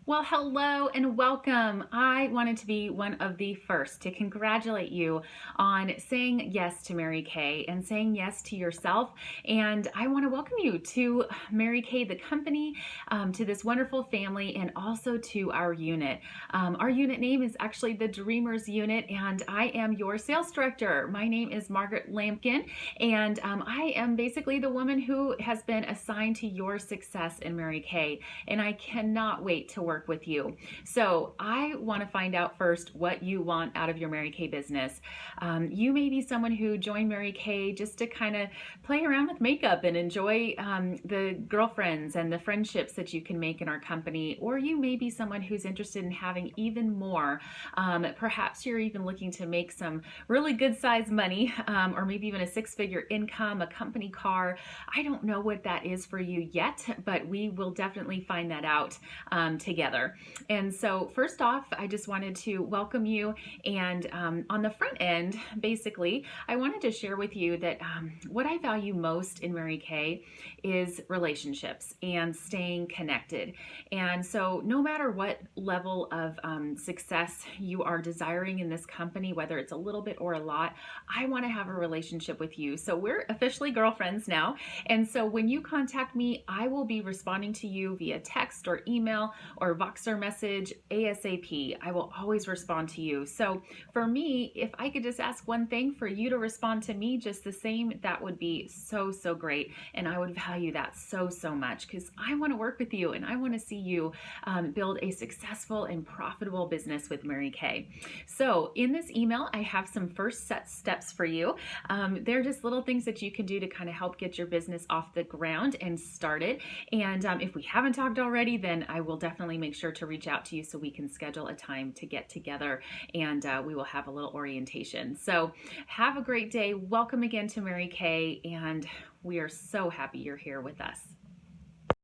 Well, hello and welcome. I wanted to be one of the first to congratulate you on saying yes to Mary Kay and saying yes to yourself. And I want to welcome you to Mary Kay, the company, to this wonderful family, and also to our unit. Our unit name is actually the Dreamers Unit, and I am your sales director. My name is Margaret Lampkin, and I am basically the woman who has been assigned to your success in Mary Kay. And I cannot wait to work with you. So I want to find out first what you want out of your Mary Kay business. You may be someone who joined Mary Kay just to kind of play around with makeup and enjoy the girlfriends and the friendships that you can make in our company, or you may be someone who's interested in having even more. Perhaps you're even looking to make some really good size money, or maybe even a six-figure income, a company car. I don't know what that is for you yet, but we will definitely find that out together. And so first off, I just wanted to welcome you. And on the front end, basically, I wanted to share with you that what I value most in Mary Kay is relationships and staying connected. And so no matter what level of success you are desiring in this company, whether it's a little bit or a lot, I want to have a relationship with you. So we're officially girlfriends now. And so when you contact me, I will be responding to you via text or email or Voxer message ASAP. I will always respond to you. So for me, if I could just ask one thing for you to respond to me just the same, that would be so, so great. And I would value that so, so much because I want to work with you and I want to see you build a successful and profitable business with Mary Kay. So in this email, I have some first set steps for you. They're just little things that you can do to kind of help get your business off the ground and started. And if we haven't talked already, then I will definitely make sure to reach out to you so we can schedule a time to get together and we will have a little orientation. So have a great day. Welcome again to Mary Kay, and we are so happy you're here with us.